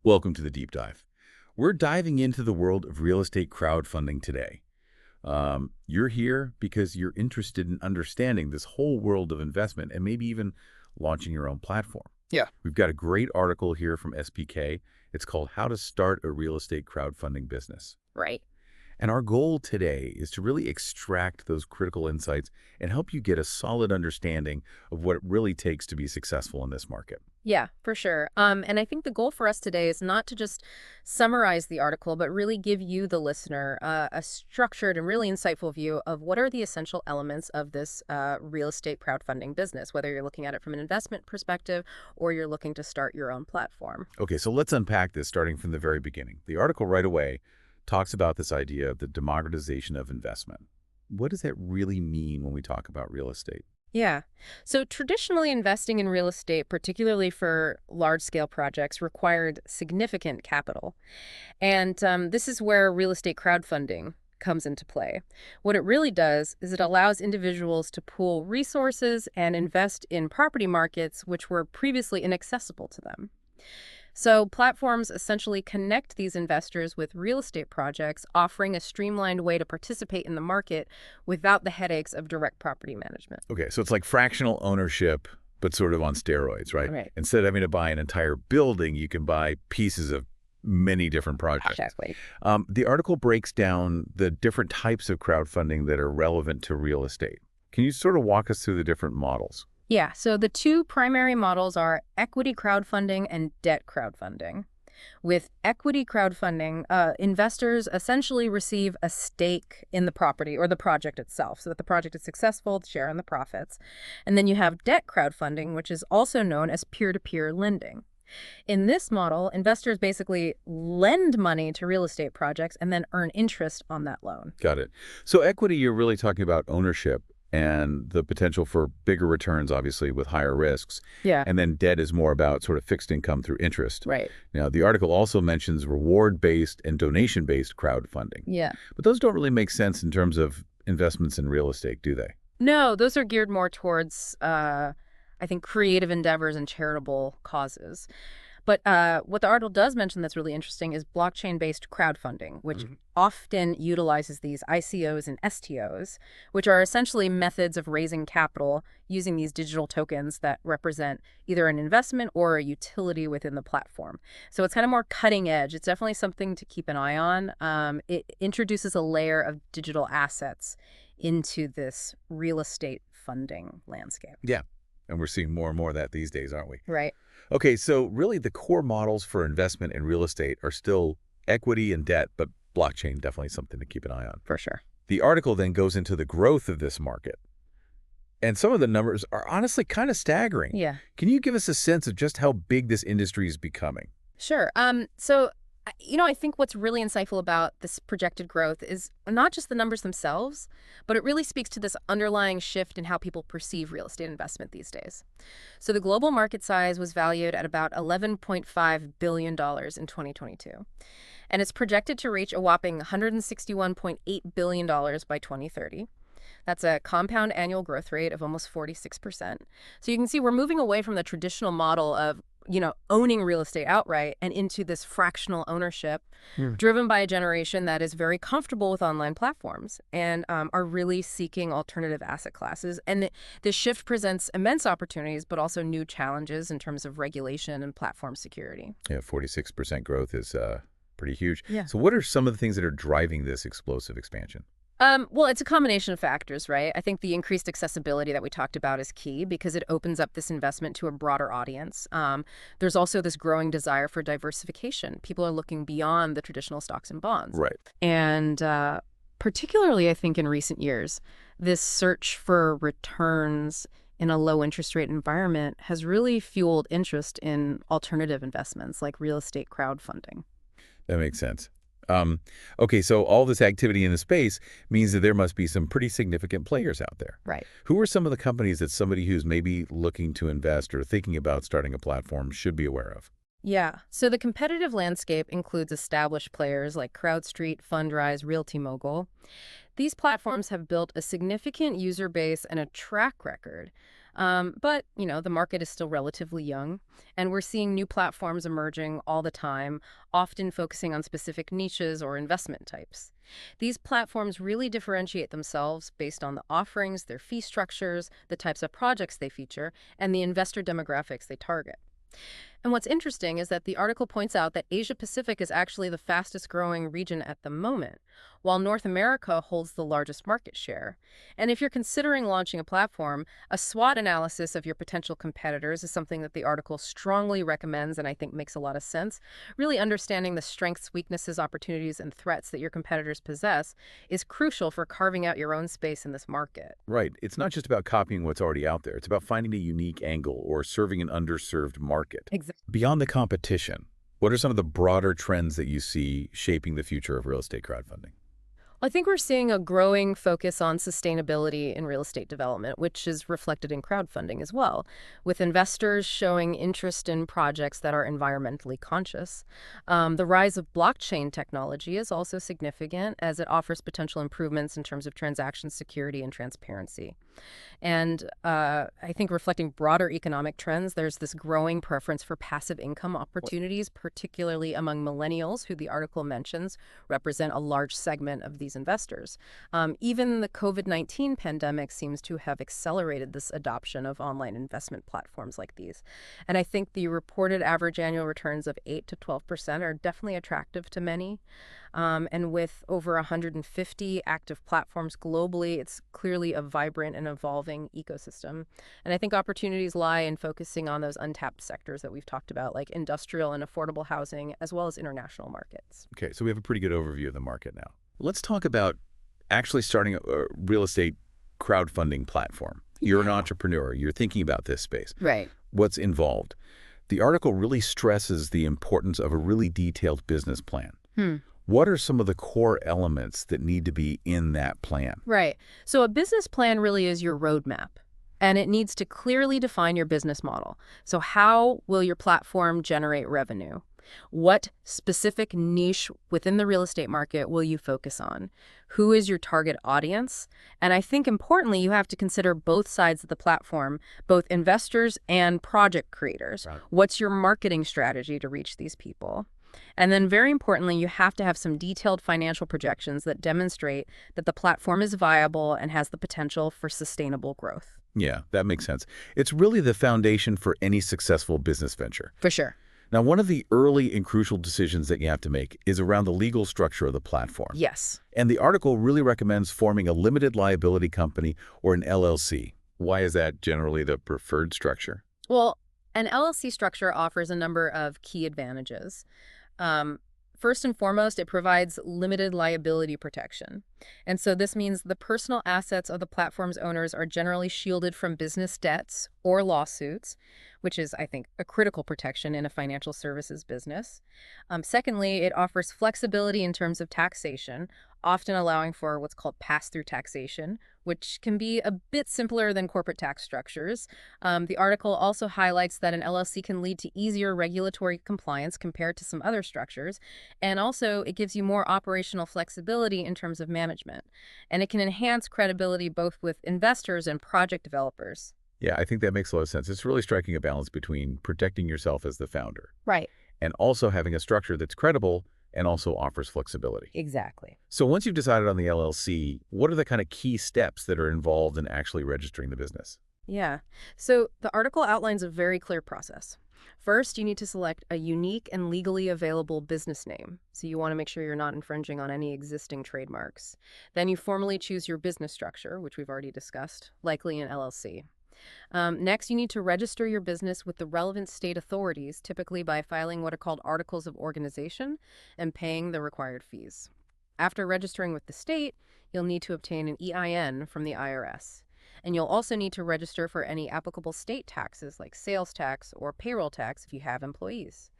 Welcome to the Deep Dive. We're diving into the world of real estate crowdfunding today. You're here because you're interested in understanding this whole world of investment and maybe even launching your own platform. Yeah. We've got a great article here from SBK. It's called How to Start a Real Estate Crowdfunding Business. Right. And our goal today is to really extract those critical insights and help you get a solid understanding of what it really takes to be successful in this market. Yeah, for sure. And I think the goal for us today is not to just summarize the article, but really give you, the listener, a structured and really insightful view of what are the essential elements of this real estate crowdfunding business, whether you're looking at it from an investment perspective or you're looking to start your own platform. Okay, so let's unpack this starting from the very beginning. The article right away talks about this idea of the democratization of investment. What does that really mean when we talk about real estate? Yeah. So traditionally, investing in real estate, particularly for large-scale projects, required significant capital. And this is where real estate crowdfunding comes into play. What it really does is it allows individuals to pool resources and invest in property markets which were previously inaccessible to them. So platforms essentially connect these investors with real estate projects, offering a streamlined way to participate in the market without the headaches of direct property management. Okay, so it's like fractional ownership, but sort of on steroids, right? Right. Instead of having to buy an entire building, you can buy pieces of many different projects. Exactly. The article breaks down the different types of crowdfunding that are relevant to real estate. Can you sort of walk us through the different models? Yeah, so the two primary models are equity crowdfunding and debt crowdfunding. With equity crowdfunding, investors essentially receive a stake in the property or the project itself so that the project is successful, share in the profits. And then you have debt crowdfunding, which is also known as peer-to-peer lending. In this model, investors basically lend money to real estate projects and then earn interest on that loan. Got it. So equity, you're really talking about ownership and the potential for bigger returns, obviously, with higher risks. Yeah. And then debt is more about sort of fixed income through interest. Right. Now, the article also mentions reward-based and donation-based crowdfunding. Yeah. But those don't really make sense in terms of investments in real estate, do they? No, those are geared more towards, I think, creative endeavors and charitable causes. But what the article does mention that's really interesting is blockchain-based crowdfunding, which often utilizes these ICOs and STOs, which are essentially methods of raising capital using these digital tokens that represent either an investment or a utility within the platform. So it's kind of more cutting edge. It's definitely something to keep an eye on. It introduces a layer of digital assets into this real estate funding landscape. Yeah. And we're seeing more and more of that these days, aren't we? Right. Okay, so really the core models for investment in real estate are still equity and debt, but blockchain definitely something to keep an eye on. For sure. The article then goes into the growth of this market. And some of the numbers are honestly kind of staggering. Yeah. Can you give us a sense of just how big this industry is becoming? Sure. I think what's really insightful about this projected growth is not just the numbers themselves, but it really speaks to this underlying shift in how people perceive real estate investment these days. So the global market size was valued at about $11.5 billion in 2022. And it's projected to reach a whopping $161.8 billion by 2030. That's a compound annual growth rate of almost 46%. So you can see we're moving away from the traditional model of owning real estate outright and into this fractional ownership driven by a generation that is very comfortable with online platforms and are really seeking alternative asset classes. And this shift presents immense opportunities, but also new challenges in terms of regulation and platform security. Yeah, 46% growth is pretty huge. Yeah. So what are some of the things that are driving this explosive expansion? Well, it's a combination of factors, right? I think the increased accessibility that we talked about is key because it opens up this investment to a broader audience. There's also this growing desire for diversification. People are looking beyond the traditional stocks and bonds. Right. And particularly, I think, in recent years, this search for returns in a low interest rate environment has really fueled interest in alternative investments like real estate crowdfunding. That makes sense. Okay, so all this activity in the space means that there must be some pretty significant players out there. Right. Who are some of the companies that somebody who's maybe looking to invest or thinking about starting a platform should be aware of? Yeah. So the competitive landscape includes established players like CrowdStreet, Fundrise, Realty Mogul. These platforms have built a significant user base and a track record. But, the market is still relatively young, and we're seeing new platforms emerging all the time, often focusing on specific niches or investment types. These platforms really differentiate themselves based on the offerings, their fee structures, the types of projects they feature, and the investor demographics they target. And what's interesting is that the article points out that Asia Pacific is actually the fastest growing region at the moment, while North America holds the largest market share. And if you're considering launching a platform, a SWOT analysis of your potential competitors is something that the article strongly recommends and I think makes a lot of sense. Really understanding the strengths, weaknesses, opportunities, and threats that your competitors possess is crucial for carving out your own space in this market. Right. It's not just about copying what's already out there. It's about finding a unique angle or serving an underserved market. Beyond the competition, what are some of the broader trends that you see shaping the future of real estate crowdfunding? I think we're seeing a growing focus on sustainability in real estate development, which is reflected in crowdfunding as well, with investors showing interest in projects that are environmentally conscious. The rise of blockchain technology is also significant as it offers potential improvements in terms of transaction security and transparency. And I think reflecting broader economic trends, there's this growing preference for passive income opportunities, particularly among millennials, who the article mentions represent a large segment of these investors. Even the COVID-19 pandemic seems to have accelerated this adoption of online investment platforms like these. And I think the reported average annual returns of 8 to 12% are definitely attractive to many. And with over 150 active platforms globally, it's clearly a vibrant and evolving ecosystem. And I think opportunities lie in focusing on those untapped sectors that we've talked about, like industrial and affordable housing, as well as international markets. Okay, so we have a pretty good overview of the market now. Let's talk about actually starting a real estate crowdfunding platform. You're an entrepreneur. You're thinking about this space. Right. What's involved? The article really stresses the importance of a really detailed business plan. What are some of the core elements that need to be in that plan? Right. So a business plan really is your roadmap, and it needs to clearly define your business model. So how will your platform generate revenue? What specific niche within the real estate market will you focus on? Who is your target audience? And I think importantly, you have to consider both sides of the platform, both investors and project creators. Right. What's your marketing strategy to reach these people? And then very importantly, you have to have some detailed financial projections that demonstrate that the platform is viable and has the potential for sustainable growth. Yeah, that makes sense. It's really the foundation for any successful business venture. For sure. Now, one of the early and crucial decisions that you have to make is around the legal structure of the platform. Yes. And the article really recommends forming a limited liability company or an LLC. Why is that generally the preferred structure? Well, an LLC structure offers a number of key advantages. First and foremost, it provides limited liability protection. And so this means the personal assets of the platform's owners are generally shielded from business debts or lawsuits, which is, I think, a critical protection in a financial services business. Secondly, it offers flexibility in terms of taxation, often allowing for what's called pass-through taxation, which can be a bit simpler than corporate tax structures. The article also highlights that an LLC can lead to easier regulatory compliance compared to some other structures, and also it gives you more operational flexibility in terms of management. And it can enhance credibility both with investors and project developers. Yeah, I think that makes a lot of sense. It's really striking a balance between protecting yourself as the founder Right. and also having a structure that's credible and also offers flexibility. Exactly. So once you've decided on the LLC, what are the kind of key steps that are involved in actually registering the business? Yeah. So the article outlines a very clear process. First, you need to select a unique and legally available business name. So you want to make sure you're not infringing on any existing trademarks. Then you formally choose your business structure, which we've already discussed, likely an LLC. Next, you need to register your business with the relevant state authorities, typically by filing what are called articles of organization and paying the required fees. After registering with the state, you'll need to obtain an EIN from the IRS. And you'll also need to register for any applicable state taxes like sales tax or payroll tax if you have employees.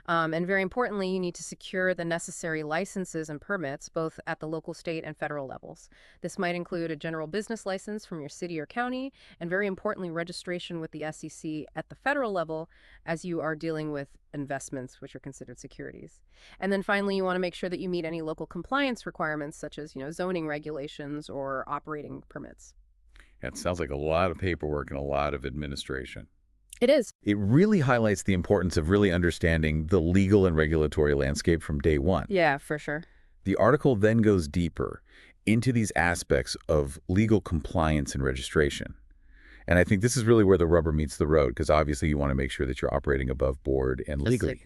And very importantly, you need to secure the necessary licenses and permits both at the local, state, and federal levels. This might include a general business license from your city or county, and very importantly, registration with the SEC at the federal level as you are dealing with investments which are considered securities. And then finally, you want to make sure that you meet any local compliance requirements such as, zoning regulations or operating permits. It sounds like a lot of paperwork and a lot of administration. It is. It really highlights the importance of really understanding the legal and regulatory landscape from day one. Yeah, for sure. The article then goes deeper into these aspects of legal compliance and registration. And I think this is really where the rubber meets the road, because obviously you want to make sure that you're operating above board and legally.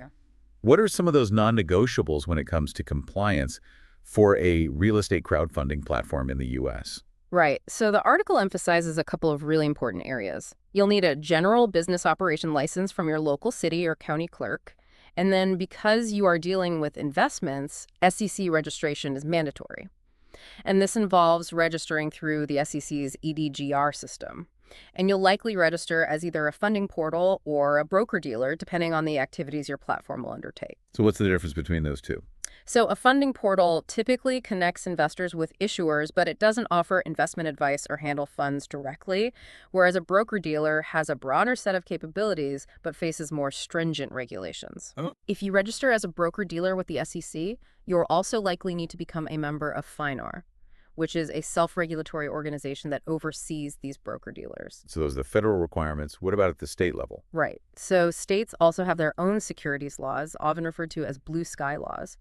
What are some of those non-negotiables when it comes to compliance for a real estate crowdfunding platform in the U.S.? Right. So the article emphasizes a couple of really important areas. You'll need a general business operation license from your local city or county clerk. And then because you are dealing with investments, SEC registration is mandatory. And this involves registering through the SEC's EDGR system. And you'll likely register as either a funding portal or a broker-dealer, depending on the activities your platform will undertake. So what's the difference between those two? So a funding portal typically connects investors with issuers, but it doesn't offer investment advice or handle funds directly, whereas a broker-dealer has a broader set of capabilities but faces more stringent regulations. Oh. If you register as a broker-dealer with the SEC, you'll also likely need to become a member of FINAR, which is a self-regulatory organization that oversees these broker-dealers. So those are the federal requirements. What about at the state level? Right. So states also have their own securities laws, often referred to as blue sky laws.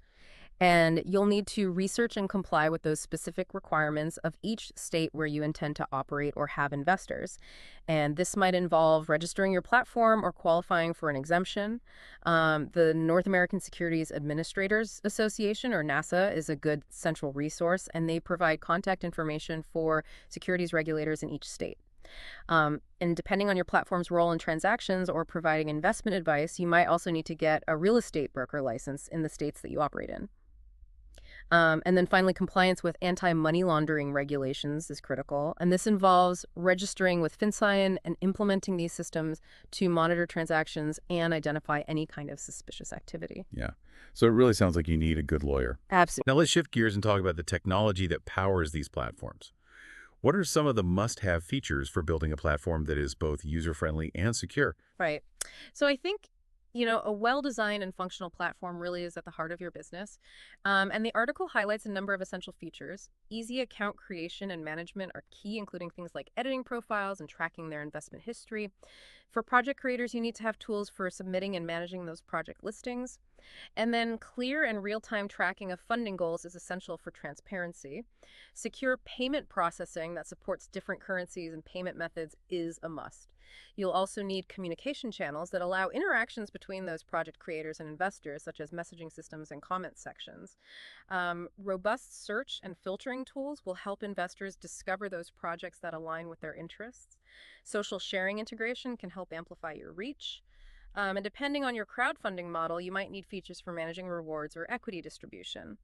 And you'll need to research and comply with those specific requirements of each state where you intend to operate or have investors. And this might involve registering your platform or qualifying for an exemption. The North American Securities Administrators Association, or NASA, is a good central resource, and they provide contact information for securities regulators in each state. And depending on your platform's role in transactions or providing investment advice, you might also need to get a real estate broker license in the states that you operate in. And then finally, compliance with anti-money laundering regulations is critical. And this involves registering with FinCEN and implementing these systems to monitor transactions and identify any kind of suspicious activity. Yeah. So it really sounds like you need a good lawyer. Absolutely. Now let's shift gears and talk about the technology that powers these platforms. What are some of the must-have features for building a platform that is both user-friendly and secure? Right. So I think, a well-designed and functional platform really is at the heart of your business. And the article highlights a number of essential features. Easy account creation and management are key, including things like editing profiles and tracking their investment history. For project creators, you need to have tools for submitting and managing those project listings. And then clear and real-time tracking of funding goals is essential for transparency. Secure payment processing that supports different currencies and payment methods is a must. You'll also need communication channels that allow interactions between those project creators and investors, such as messaging systems and comment sections. Robust search and filtering tools will help investors discover those projects that align with their interests. Social sharing integration can help amplify your reach. And depending on your crowdfunding model, you might need features for managing rewards or equity distribution.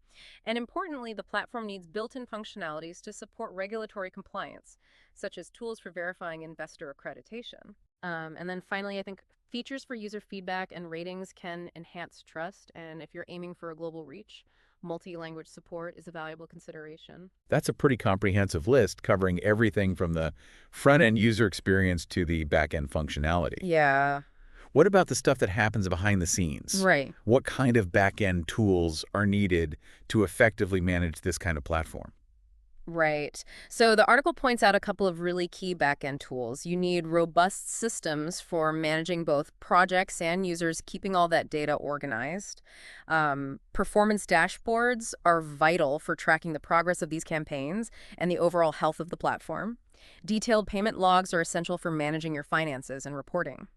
And importantly, the platform needs built-in functionalities to support regulatory compliance, such as tools for verifying investor accreditation. And then finally, I think features for user feedback and ratings can enhance trust. And if you're aiming for a global reach, multi-language support is a valuable consideration. That's a pretty comprehensive list covering everything from the front-end user experience to the back-end functionality. Yeah. What about the stuff that happens behind the scenes? Right. What kind of back-end tools are needed to effectively manage this kind of platform? Right. So the article points out a couple of really key back-end tools. You need robust systems for managing both projects and users, keeping all that data organized. Performance dashboards are vital for tracking the progress of these campaigns and the overall health of the platform. Detailed payment logs are essential for managing your finances and reporting.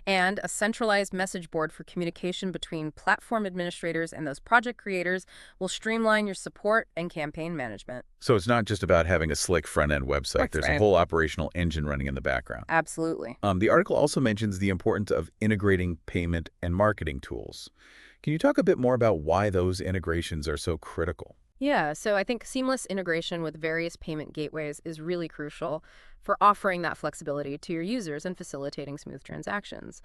And a centralized message board for communication between platform administrators and those project creators will streamline your support and campaign management. So it's not just about having a slick front-end website. That's There's right. a whole operational engine running in the background. Absolutely. The article also mentions the importance of integrating payment and marketing tools. Can you talk a bit more about why those integrations are so critical? Yeah, so I think seamless integration with various payment gateways is really crucial for offering that flexibility to your users and facilitating smooth transactions.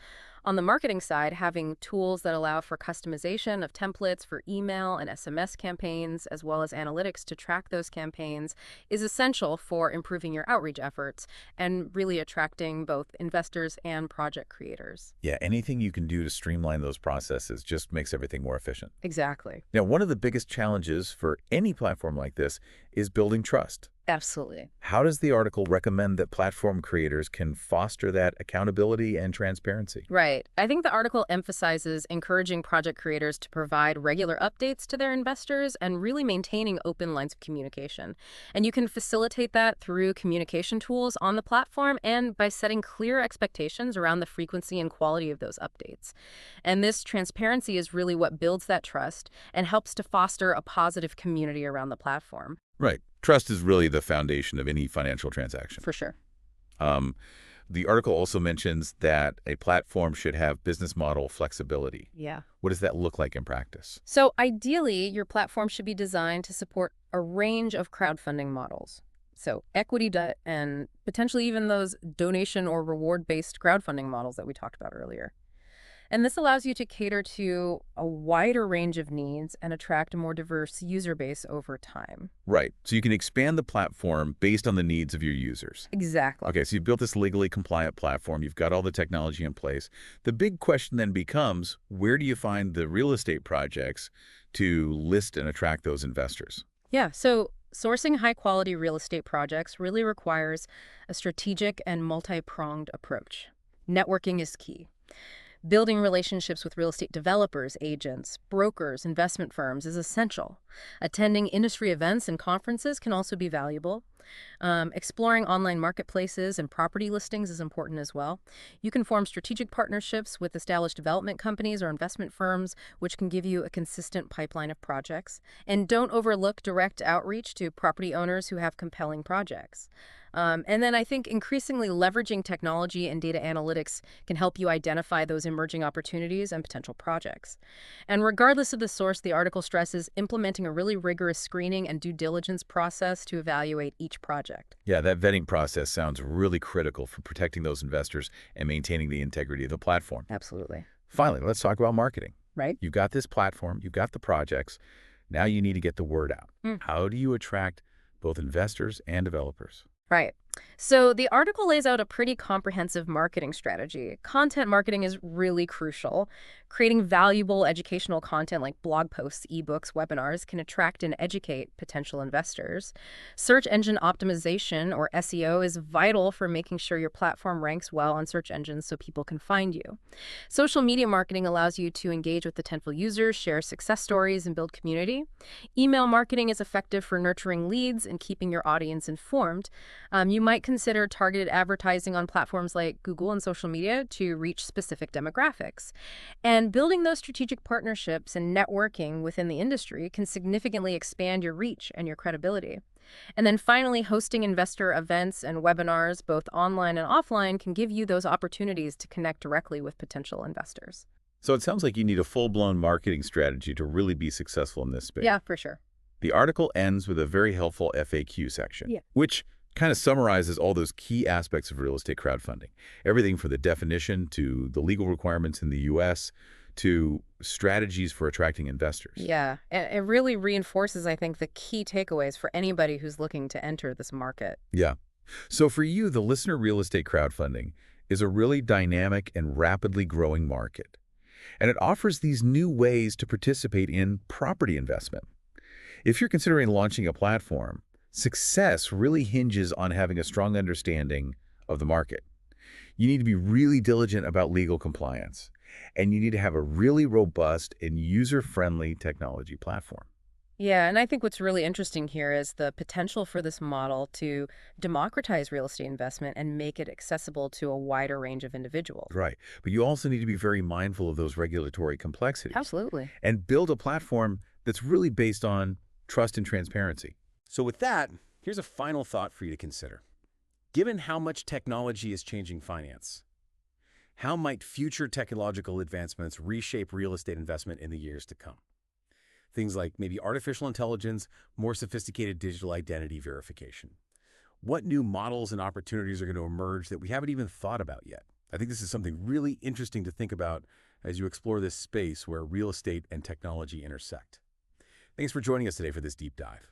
On the marketing side, having tools that allow for customization of templates for email and SMS campaigns, as well as analytics to track those campaigns, is essential for improving your outreach efforts and really attracting both investors and project creators. Yeah, anything you can do to streamline those processes just makes everything more efficient. Exactly. Now, one of the biggest challenges for any platform like this is building trust. Absolutely. How does the article recommend that platform creators can foster that accountability and transparency? Right. I think the article emphasizes encouraging project creators to provide regular updates to their investors and really maintaining open lines of communication. And you can facilitate that through communication tools on the platform and by setting clear expectations around the frequency and quality of those updates. And this transparency is really what builds that trust and helps to foster a positive community around the platform. Right. Trust is really the foundation of any financial transaction. For sure. Um, the article also mentions that a platform should have business model flexibility. Yeah. What does that look like in practice? So ideally, your platform should be designed to support a range of crowdfunding models. So equity, debt, and potentially even those donation or reward-based crowdfunding models that we talked about earlier. And this allows you to cater to a wider range of needs and attract a more diverse user base over time. Right. So you can expand the platform based on the needs of your users. Exactly. Okay, so you've built this legally compliant platform. You've got all the technology in place. The big question then becomes, where do you find the real estate projects to list and attract those investors? Yeah, so sourcing high-quality real estate projects really requires a strategic and multi-pronged approach. Networking is key. Building relationships with real estate developers, agents, brokers, investment firms is essential. Attending industry events and conferences can also be valuable. Exploring online marketplaces and property listings is important as well. You can form strategic partnerships with established development companies or investment firms, which can give you a consistent pipeline of projects. And don't overlook direct outreach to property owners who have compelling projects. And then I think increasingly leveraging technology and data analytics can help you identify those emerging opportunities and potential projects. And regardless of the source, the article stresses implementing a really rigorous screening and due diligence process to evaluate each project. Yeah, that vetting process sounds really critical for protecting those investors and maintaining the integrity of the platform. Absolutely. Finally, let's talk about marketing. Right? You've got this platform, you've got the projects. Now you need to get the word out. How do you attract both investors and developers? Right. So the article lays out a pretty comprehensive marketing strategy. Content marketing is really crucial. Creating valuable educational content like blog posts, ebooks, webinars can attract and educate potential investors. Search engine optimization, or SEO, is vital for making sure your platform ranks well on search engines so people can find you. Social media marketing allows you to engage with potential users, share success stories, and build community. Email marketing is effective for nurturing leads and keeping your audience informed. You might consider targeted advertising on platforms like Google and social media to reach specific demographics. And building those strategic partnerships and networking within the industry can significantly expand your reach and your credibility. And then finally, hosting investor events and webinars, both online and offline, can give you those opportunities to connect directly with potential investors. So it sounds like you need a full-blown marketing strategy to really be successful in this space. Yeah, for sure. The article ends with a very helpful FAQ section, Yeah. which kind of summarizes all those key aspects of real estate crowdfunding. Everything from the definition to the legal requirements in the U.S. to strategies for attracting investors. Yeah, and it really reinforces, I think, the key takeaways for anybody who's looking to enter this market. Yeah. So for you, the listener real estate crowdfunding is a really dynamic and rapidly growing market. And it offers these new ways to participate in property investment. If you're considering launching a platform, success really hinges on having a strong understanding of the market. You need to be really diligent about legal compliance, and you need to have a really robust and user-friendly technology platform. Yeah, and I think what's really interesting here is the potential for this model to democratize real estate investment and make it accessible to a wider range of individuals. Right. But you also need to be very mindful of those regulatory complexities Absolutely. and build a platform that's really based on trust and transparency. So with that, here's a final thought for you to consider. Given how much technology is changing finance, how might future technological advancements reshape real estate investment in the years to come? Things like maybe artificial intelligence, more sophisticated digital identity verification. What new models and opportunities are going to emerge that we haven't even thought about yet? I think this is something really interesting to think about as you explore this space where real estate and technology intersect. Thanks for joining us today for this deep dive.